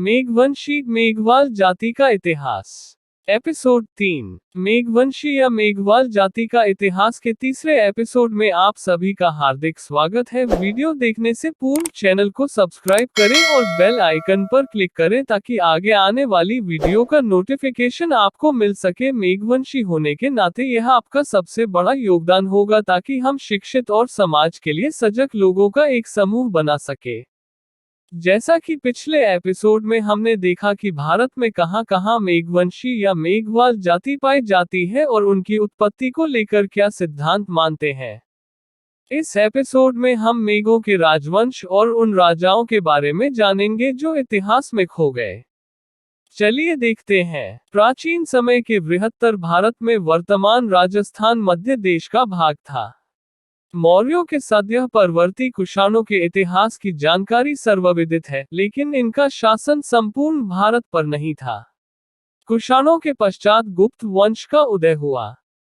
मेघवंशी मेघवाल जाति का इतिहास। एपिसोड 3। मेघवंशी या मेघवाल जाति का इतिहास के तीसरे एपिसोड में आप सभी का हार्दिक स्वागत है। वीडियो देखने से पूर्व चैनल को सब्सक्राइब करें और बेल आइकन पर क्लिक करें ताकि आगे आने वाली वीडियो का नोटिफिकेशन आपको मिल सके। मेघवंशी होने के नाते यह आपका सबसे बड़ा योगदान होगा ताकि हम शिक्षित और समाज के लिए सजग लोगों का एक समूह बना सके। जैसा कि पिछले एपिसोड में हमने देखा कि भारत में कहां कहां मेघवंशी या मेघवाल जाति पाई जाती है और उनकी उत्पत्ति को लेकर क्या सिद्धांत मानते हैं। इस एपिसोड में हम मेघों के राजवंश और उन राजाओं के बारे में जानेंगे जो इतिहास में खो गए। चलिए देखते हैं। प्राचीन समय के बृहत्तर भारत में वर्तमान राजस्थान मध्य देश का भाग था। मौर्यों के सद्यः परवर्ती कुषाणों के इतिहास की जानकारी सर्वविदित है, लेकिन इनका शासन संपूर्ण भारत पर नहीं था। कुषाणों के पश्चात गुप्त वंश का उदय हुआ।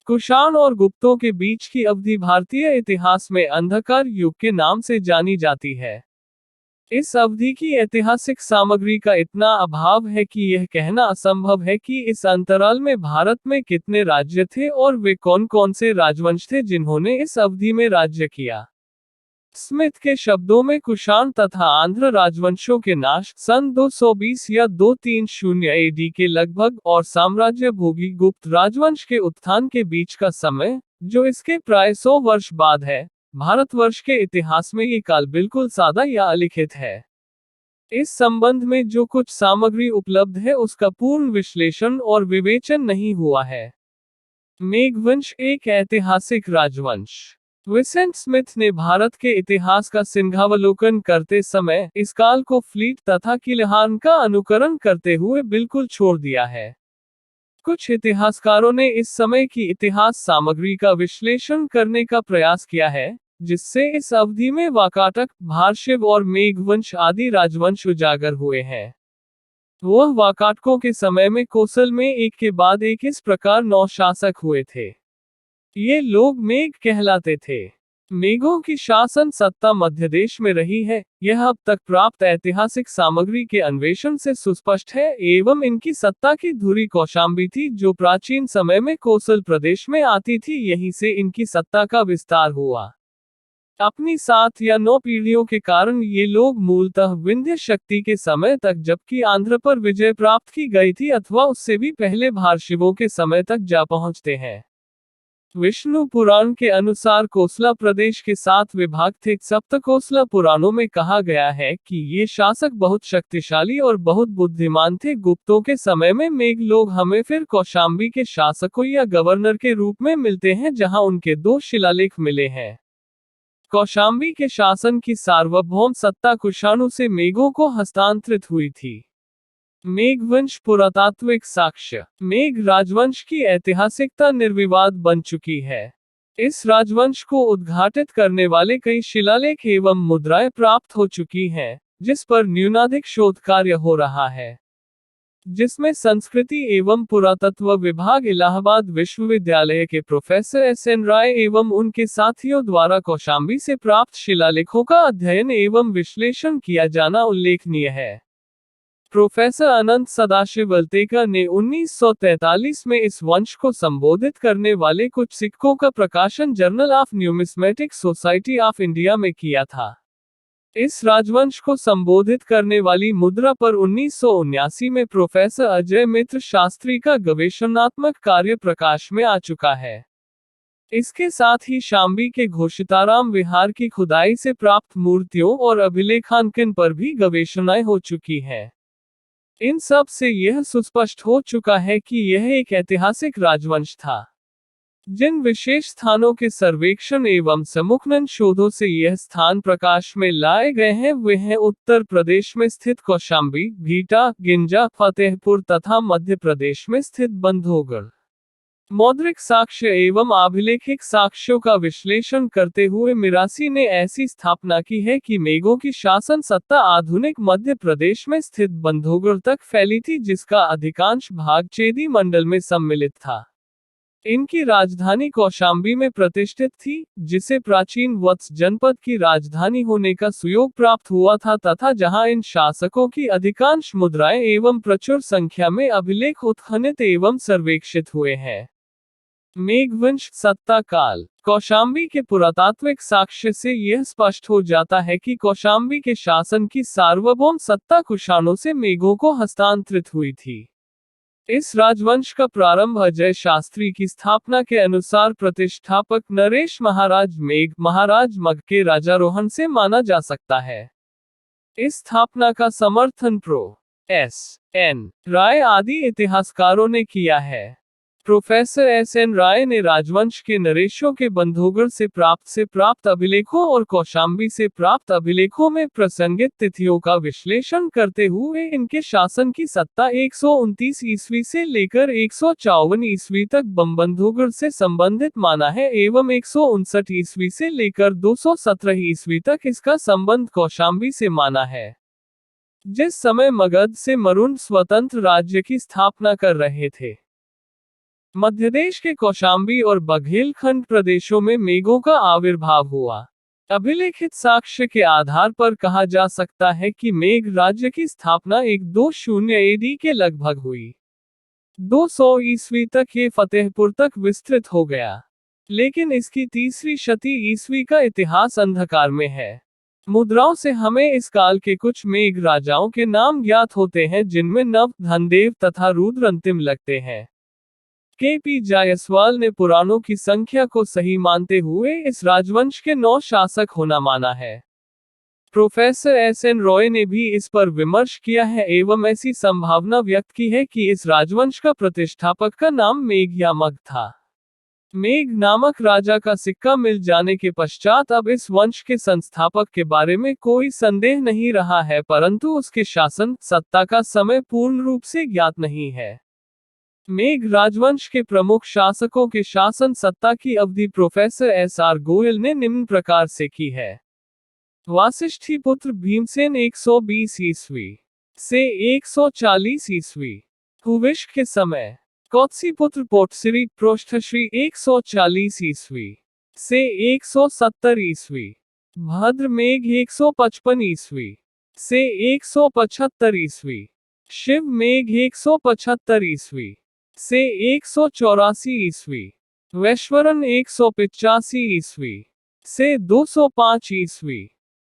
कुषाण और गुप्तों के बीच की अवधि भारतीय इतिहास में अंधकार युग के नाम से जानी जाती है। इस अवधि की ऐतिहासिक सामग्री का इतना अभाव है कि यह कहना असंभव है कि इस अंतराल में भारत में कितने राज्य थे और वे कौन कौन से राजवंश थे जिन्होंने इस अवधि में राज्य किया। स्मिथ के शब्दों में कुषाण तथा आंध्र राजवंशों के नाश सन 220 या 230 एडी के लगभग और साम्राज्य भोगी गुप्त राजवंश के उत्थान के बीच का समय, जो इसके प्राय 100 वर्ष बाद है। भारतवर्ष के इतिहास में ये काल बिल्कुल सादा या अलिखित है। इस संबंध में जो कुछ सामग्री उपलब्ध है उसका पूर्ण विश्लेषण और विवेचन नहीं हुआ है। मेघवंश एक ऐतिहासिक राजवंश। विसेंट स्मिथ ने भारत के इतिहास का सिंहावलोकन करते समय इस काल को फ्लीट तथा किलहान का अनुकरण करते हुए बिल्कुल छोड़ दिया है। कुछ इतिहासकारों ने इस समय की इतिहास सामग्री का विश्लेषण करने का प्रयास किया है, जिससे इस अवधि में वाकाटक, भारशिव और मेघवंश आदि राजवंश उजागर हुए हैं। वह वाकाटकों के समय में कोसल में एक के बाद एक इस प्रकार 9 शासक हुए थे। ये लोग मेघ कहलाते थे। मेघों की शासन सत्ता मध्य देश में रही है, यह अब तक प्राप्त ऐतिहासिक सामग्री के अन्वेषण से सुस्पष्ट है, एवं इनकी सत्ता की धुरी कौशाम्बी थी जो प्राचीन समय में कोसल प्रदेश में आती थी। यहीं से इनकी सत्ता का विस्तार हुआ। अपनी 7 या 9 पीढ़ियों के कारण ये लोग मूलतः विंध्य शक्ति के समय तक, जबकि आंध्र पर विजय प्राप्त की गई थी अथवा उससे भी पहले भारशिवों के समय तक जा पहुंचते हैं। विष्णु पुराण के अनुसार कोसला प्रदेश के 7 विभाग थे। सप्तकोसला पुराणों में कहा गया है कि ये शासक बहुत शक्तिशाली और बहुत बुद्धिमान थे। गुप्तों के समय में मेघ लोग हमें फिर कौशाम्बी के शासकों या गवर्नर के रूप में मिलते हैं, जहां उनके 2 शिलालेख मिले हैं। कौशाम्बी के शासन की सार्वभौम सत्ता कुषाणों से मेघों को हस्तांतरित हुई थी। मेघवंश पुरातात्विक साक्ष्य। मेघ राजवंश की ऐतिहासिकता निर्विवाद बन चुकी है। इस राजवंश को उद्घाटित करने वाले कई शिलालेख एवं मुद्राएं प्राप्त हो चुकी हैं, जिस पर न्यूनाधिक शोध कार्य हो रहा है, जिसमें संस्कृति एवं पुरातत्व विभाग इलाहाबाद विश्वविद्यालय के प्रोफेसर SN राय एवं उनके साथियों द्वारा कौशाम्बी से प्राप्त शिलालेखों का अध्ययन एवं विश्लेषण किया जाना उल्लेखनीय है। प्रोफेसर अनंत सदाशिव अल्तेकर ने 1943 में इस वंश को संबोधित करने वाले कुछ सिक्कों का प्रकाशन journal of numismatic society of India में किया था। इस राजवंश को संबोधित करने वाली मुद्रा पर 1979 में प्रोफेसर अजय मित्र शास्त्री का गवेषणात्मक कार्य प्रकाश में आ चुका है। इसके साथ ही शाम्बी के घोषिताराम विहार की खुदाई से प्राप्त मूर्तियों और अभिलेखांकन पर भी गवेषणाएं हो चुकी हैं। इन सब से यह सुस्पष्ट हो चुका है कि यह एक ऐतिहासिक राजवंश था। जिन विशेष स्थानों के सर्वेक्षण एवं सम्मुखनन शोधों से यह स्थान प्रकाश में लाए गए हैं वे हैं उत्तर प्रदेश में स्थित कौशाम्बी, भीटा, गिंजा, फतेहपुर तथा मध्य प्रदेश में स्थित बंधोगढ़। मौद्रिक साक्ष्य एवं अभिलेखिक साक्ष्यों का विश्लेषण करते हुए मिरासी ने ऐसी स्थापना की है कि मेघों की शासन सत्ता आधुनिक मध्य प्रदेश में स्थित बंधोगढ़ तक फैली थी, जिसका अधिकांश भाग चेदी मंडल में सम्मिलित था। इनकी राजधानी कौशाम्बी में प्रतिष्ठित थी, जिसे प्राचीन वत्स जनपद की राजधानी होने का सुयोग प्राप्त हुआ था तथा जहां इन शासकों की अधिकांश मुद्राएं एवं प्रचुर संख्या में अभिलेख उत्खनित एवं सर्वेक्षित हुए हैं। मेघवंश सत्ता काल। कौशाम्बी के पुरातात्विक साक्ष्य से यह स्पष्ट हो जाता है कि कौशाम्बी के शासन की सार्वभौम सत्ता कुषाणों से मेघों को हस्तांतरित हुई थी। इस राजवंश का प्रारंभ अजय शास्त्री की स्थापना के अनुसार प्रतिष्ठापक नरेश महाराज मेघ महाराज मग के राजारोहण से माना जा सकता है। इस स्थापना का समर्थन प्रो एस एन राय आदि इतिहासकारों ने किया है। प्रोफेसर एस एन राय ने राजवंश के नरेशों के बंधुगढ़ से प्राप्त अभिलेखों और कौशाम्बी से प्राप्त अभिलेखों में प्रसंगित तिथियों का विश्लेषण करते हुए इनके शासन की सत्ता 129 ईस्वी से लेकर 154 ईस्वी तक बंधुगढ़ से संबंधित माना है एवं 159 ईस्वी से लेकर 217 ईस्वी तक इसका संबंध कौशाम्बी से माना है, जिस समय मगध से मरुन स्वतंत्र राज्य की स्थापना कर रहे थे। मध्यदेश के कौशाम्बी और बघेलखंड प्रदेशों में मेघों का आविर्भाव हुआ। अभिलेखित साक्ष्य के आधार पर कहा जा सकता है कि मेघ राज्य की स्थापना 120 एडी के लगभग हुई। 200 ईस्वी तक ये फतेहपुर तक विस्तृत हो गया, लेकिन इसकी तीसरी शती ईस्वी का इतिहास अंधकार में है। मुद्राओं से हमें इस काल के कुछ मेघ राजाओं के नाम ज्ञात होते हैं, जिनमें नव, धनदेव तथा रुद्र अंतिम लगते हैं। के.पी. जायसवाल ने पुराणों की संख्या को सही मानते हुए इस राजवंश के 9 शासक होना माना है। प्रोफेसर एस एन रॉय ने भी इस पर विमर्श किया है एवं ऐसी संभावना व्यक्त की है कि इस राजवंश का प्रतिष्ठापक का नाम मेघ या मग था। मेघ नामक राजा का सिक्का मिल जाने के पश्चात अब इस वंश के संस्थापक के बारे में कोई संदेह नहीं रहा है, परंतु उसके शासन सत्ता का समय पूर्ण रूप से ज्ञात नहीं है। मेघ राजवंश के प्रमुख शासकों के शासन सत्ता की अवधि प्रोफेसर एस आर गोयल ने निम्न प्रकार से की है। वासिष्ठी पुत्र भीमसेन 120 ईस्वी से 140 ईस्वी। हुविष्ठ के समय कौत्सी पुत्र पोटसिरी प्रोष्ठश्री 140 ईस्वी से 170 ईस्वी। भद्र मेघ 155 ईस्वी से 175 ईस्वी। शिव मेघ 175 ईस्वी से 184 ईस्वी। वैश्वरन 185 ईस्वी से 205 ईस्वी।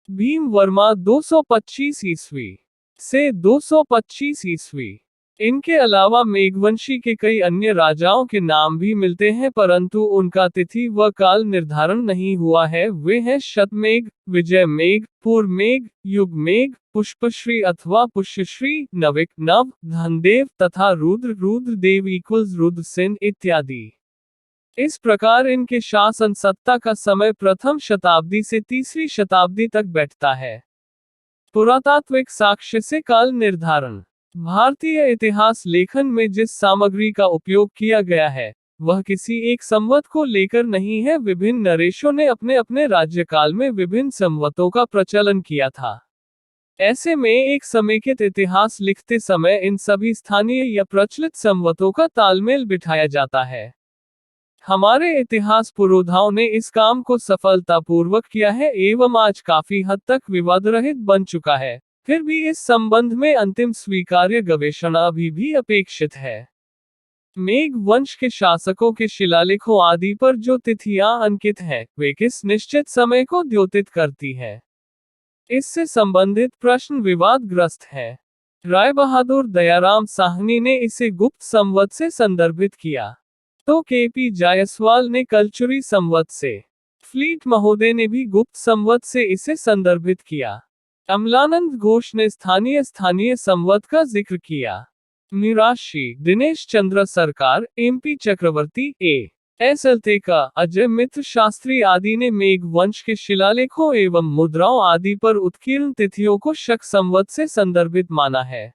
भीम वर्मा 225 ईस्वी से 225 ईस्वी। इनके अलावा मेघवंशी के कई अन्य राजाओं के नाम भी मिलते हैं, परंतु उनका तिथि व काल निर्धारण नहीं हुआ है। वे हैं शतमेघ, विजय मेघ, पूर्व मेघ, युग मेघ, पुष्पश्री अथवा पुष्यश्री, नविक नव, धनदेव तथा रुद्रदेव इक्वल्स रुद्रसेन इत्यादि। इस प्रकार इनके शासन सत्ता का समय प्रथम शताब्दी से तीसरी शताब्दी तक बैठता है। पुरातात्विक साक्ष्य से काल निर्धारण। भारतीय इतिहास लेखन में जिस सामग्री का उपयोग किया गया है, वह किसी एक संवत को लेकर नहीं है। विभिन्न नरेशों ने अपने अपने राज्यकाल में विभिन्न संवतों का प्रचलन किया था। ऐसे में एक समेकित इतिहास लिखते समय इन सभी स्थानीय या प्रचलित संवतों का तालमेल बिठाया जाता है। हमारे इतिहास पुरोधाओं ने इस काम को सफलतापूर्वक किया है एवं आज काफी हद तक विवादरहित बन चुका है। फिर भी इस संबंध में अंतिम स्वीकार्य गवेषणा अभी भी अपेक्षित है। मेघ वंश के शासकों के शिलालेखों आदि पर जो तिथियां अंकित हैं, वे किस निश्चित समय को द्योतित करती हैं? इससे संबंधित प्रश्न विवादग्रस्त है। राय बहादुर दयाराम साहनी ने इसे गुप्त संवत से संदर्भित किया, तो के.पी. जायसवाल ने कलचुरी संवत से, फ्लीट महोदय ने भी गुप्त संवत से इसे संदर्भित किया। अमलानंद घोष ने स्थानीय संवत का जिक्र किया। निराशी, दिनेश चंद्र सरकार, एम.पी. चक्रवर्ती, ए.एस. अल्तेका, अजय मित्र शास्त्री आदि ने मेघ वंश के शिलालेखों एवं मुद्राओं आदि पर उत्कीर्ण तिथियों को शक संवत से संदर्भित माना है।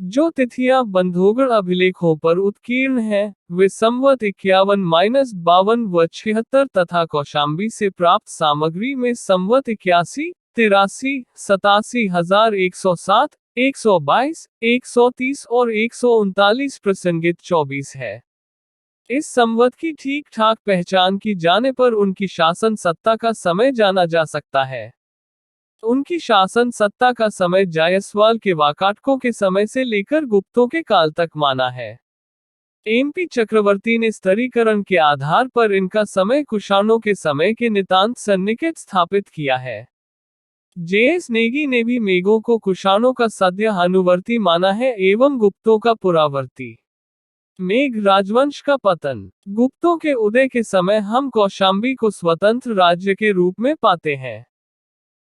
जो तिथियां बंधुगढ़ अभिलेखों पर उत्कीर्ण हैं, वे संवत 51-52 व 76 तथा कौशाम्बी से प्राप्त सामग्री में संवत 81, 83, 87,107, 122, 130 और 139 प्रसंगित 24 है। इस संवत की ठीक ठाक पहचान की जाने पर उनकी शासन सत्ता का समय जाना जा सकता है। उनकी शासन सत्ता का समय जायसवाल के वाकाटकों के समय से लेकर गुप्तों के काल तक माना है। एमपी चक्रवर्ती ने स्तरीकरण के आधार पर इनका समय कुषाणों के समय के नितांत सन्निकट स्थापित किया है। जेएस नेगी ने भी मेघों को कुषाणों का सद्य अनुवर्ती माना है एवं गुप्तों का पुरावर्ती। मेघ राजवंश का पतन। गुप्तों के उदय के समय हम कौशाम्बी को स्वतंत्र राज्य के रूप में पाते हैं।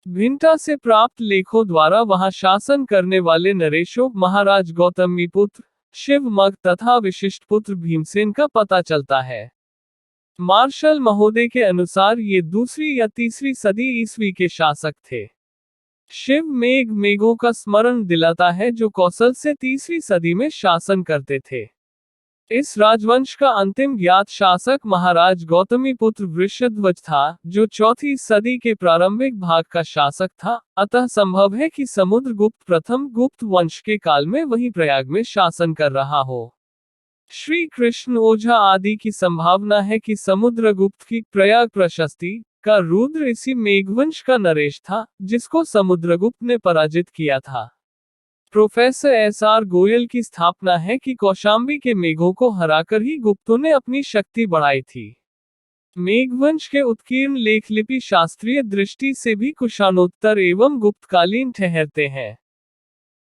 भिंटा से प्राप्त लेखों द्वारा वहां शासन करने वाले नरेशों महाराज गौतमीपुत्र शिवमग तथा विशिष्टपुत्र भीमसेन का पता चलता है। मार्शल महोदय के अनुसार ये दूसरी या तीसरी सदी ईस्वी के शासक थे। शिव मेघ मेघों का स्मरण दिलाता है जो कौशल से तीसरी सदी में शासन करते थे। इस राजवंश का अंतिम ज्ञात शासक महाराज गौतमीपुत्र वृषध्वज था, जो चौथी सदी के प्रारंभिक भाग का शासक था। अतः संभव है कि समुद्रगुप्त प्रथम गुप्त वंश के काल में वही प्रयाग में शासन कर रहा हो। श्री कृष्ण ओझा आदि की संभावना है कि समुद्रगुप्त की प्रयाग प्रशस्ति का रुद्र इसी मेघवंश का नरेश था, जिसको समुद्रगुप्त ने पराजित किया था। Professor SR. गोयल की स्थापना है कि कौशाम्बी के मेघों को हराकर ही गुप्तों ने अपनी शक्ति बढ़ाई थी। मेघवंश के उत्कीर्ण लेख लिपि शास्त्रीय दृष्टि से भी कुषाणोत्तर एवं गुप्तकालीन ठहरते हैं।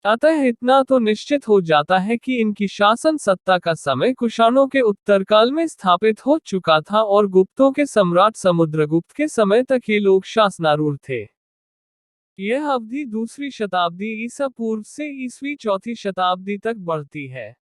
अतः इतना तो निश्चित हो जाता है कि इनकी शासन सत्ता का समय कुषाणों के उत्तरकाल में स्थापित हो चुका था और गुप्तों के सम्राट समुद्रगुप्त के समय तक ये लोग शासनारूढ़ थे। यह अवधि दूसरी शताब्दी ईसा पूर्व से ईस्वी चौथी शताब्दी तक बढ़ती है,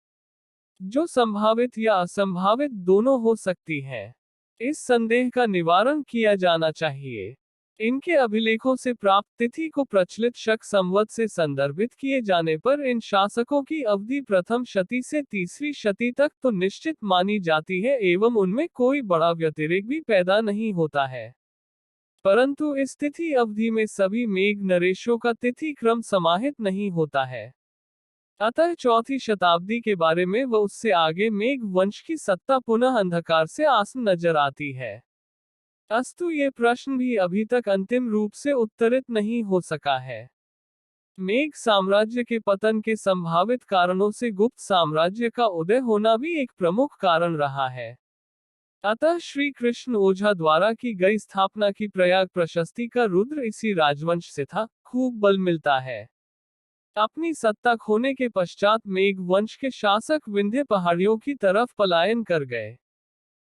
जो संभावित या असंभावित दोनों हो सकती है। इस संदेह का निवारण किया जाना चाहिए। इनके अभिलेखों से प्राप्त तिथि को प्रचलित शक संवत से संदर्भित किए जाने पर इन शासकों की अवधि प्रथम शती से तीसरी शती तक तो निश्चित मानी जाती है एवं उनमें कोई बड़ा व्यतिरेक भी पैदा नहीं होता है। परंतु इस तिथि अवधि में सभी मेघ नरेशों का तिथि क्रम समाहित नहीं होता है। अतः चौथी शताब्दी के बारे में व उससे आगे मेघ वंश की सत्ता पुनः अंधकार से आसन नजर आती है। अस्तु ये प्रश्न भी अभी तक अंतिम रूप से उत्तरित नहीं हो सका है। मेघ साम्राज्य के पतन के संभावित कारणों से गुप्त साम्राज्य का उदय होना भी एक प्रमुख कारण रहा है। अतः श्री कृष्ण ओझा द्वारा की गई स्थापना की प्रयाग प्रशस्ति का रुद्र इसी राजवंश से था, खूब बल मिलता है। अपनी सत्ता खोने के पश्चात मेघ वंश के शासक विंध्य पहाड़ियों की तरफ पलायन कर गए।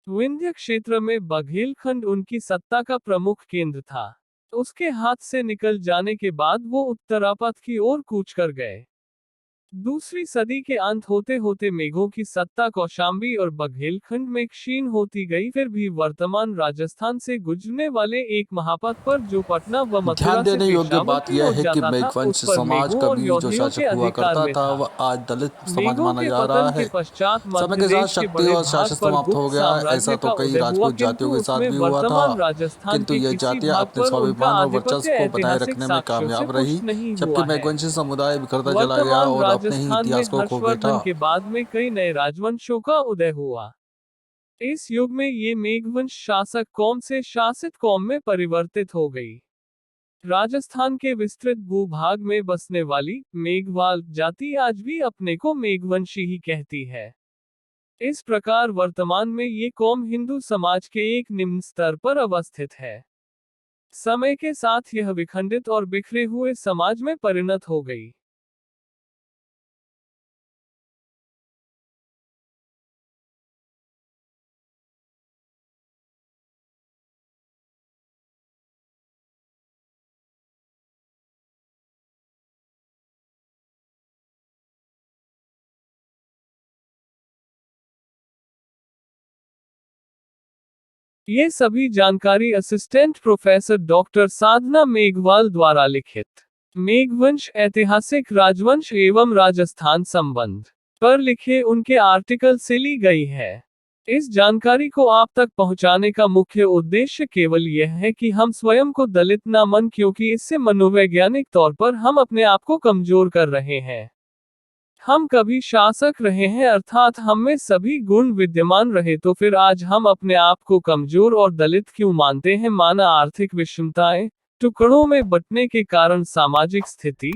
विंध्य क्षेत्र में बघेलखंड उनकी सत्ता का प्रमुख केंद्र था। उसके हाथ से निकल जाने के बाद वो उत्तरापथ की ओर कूच कर गए। दूसरी सदी के अंत होते होते मेघों की सत्ता कौशाम्बी और बघेलखंड में क्षीण होती गई। फिर भी वर्तमान राजस्थान से गुजरने वाले एक महापथ पर जो पटना व मथुरा ध्यान से देने योग्य पेशावर बात की यह ओर है कि जाता था, मेघवंश उस पर समाज मेघों और कभी जो योद्धियों के शासक हुआ अधिकार करता में था था। वह आज दलित समाज मेघों माना के जा रहा पतन के है। पश्चात समय मध्य के साथ देश के शक्ति बड़े और भाग शासन पर समाप्त गुप्त हो गया। ऐसा साम्राज्य तो का कई उदय हुआ, राजपूत किंतु जातियों के साथ उसमें भी हुआ था, वर्तमान राजस्थान किंतु के यह किसी जातियां भाग अपने पर उनका स्वाभिमान और वर्चस्व आधिपत्य को बनाए ऐतिहासिक रखने में साक्ष्यों से कामयाब रही, पुष्ट नहीं जबकि हुआ है। मेघवंशी समुदाय बिखरता चला गया वर्तमान और अपने ही राजस्थान में इतिहास को खो बैठा। हर्षवर्धन के बाद में कई नए राजवंशों का उदय हुआ। इस युग में ये मेघवंश शासक कौम से शासित कौम में परिवर्तित हो गई। राजस्थान के विस्तृत भूभाग में बसने वाली मेघवाल जाति आज भी अपने को मेघवंशी ही कहती है। इस प्रकार वर्तमान में ये कौम हिंदू समाज के एक निम्न स्तर पर अवस्थित है। समय के साथ यह विखंडित और बिखरे हुए समाज में परिणत हो गई। ये सभी जानकारी असिस्टेंट प्रोफेसर डॉक्टर साधना मेघवाल द्वारा लिखित मेघवंश ऐतिहासिक राजवंश एवं राजस्थान संबंध पर लिखे उनके आर्टिकल से ली गई है। इस जानकारी को आप तक पहुंचाने का मुख्य उद्देश्य केवल यह है कि हम स्वयं को दलित ना मन, क्योंकि इससे मनोवैज्ञानिक तौर पर हम अपने आप को कमजोर कर रहे हैं। हम कभी शासक रहे हैं, अर्थात हम में सभी गुण विद्यमान रहे, तो फिर आज हम अपने आप को कमजोर और दलित क्यों मानते हैं? माना आर्थिक विषमताएं, टुकड़ों में बंटने के कारण सामाजिक स्थिति,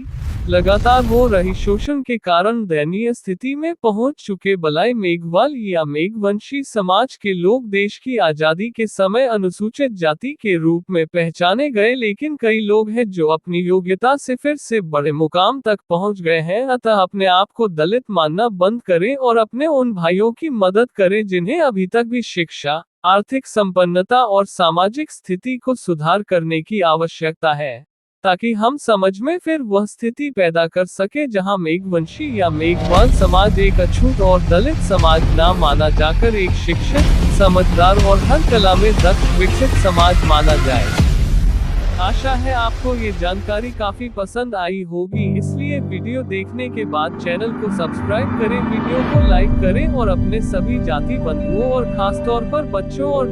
लगातार हो रही शोषण के कारण दयनीय स्थिति में पहुंच चुके बलाई मेघवाल या मेघवंशी समाज के लोग देश की आजादी के समय अनुसूचित जाति के रूप में पहचाने गए, लेकिन कई लोग हैं जो अपनी योग्यता से फिर से बड़े मुकाम तक पहुंच गए हैं। अतः अपने आप को दलित मानना बंद करें और अपने उन भाइयों की मदद करें जिन्हें अभी तक भी शिक्षा, आर्थिक संपन्नता और सामाजिक स्थिति को सुधार करने की आवश्यकता है, ताकि हम समझ में फिर वह स्थिति पैदा कर सके जहां मेघवंशी या मेघवाल समाज एक अछूत और दलित समाज ना माना जाकर एक शिक्षित, समझदार और हर कला में दक्ष विकसित समाज माना जाए। आशा है आपको ये जानकारी काफी पसंद आई होगी, इसलिए वीडियो देखने के बाद चैनल को सब्सक्राइब करें, वीडियो को लाइक करें और अपने सभी जाति बंधुओं और खासतौर पर बच्चों और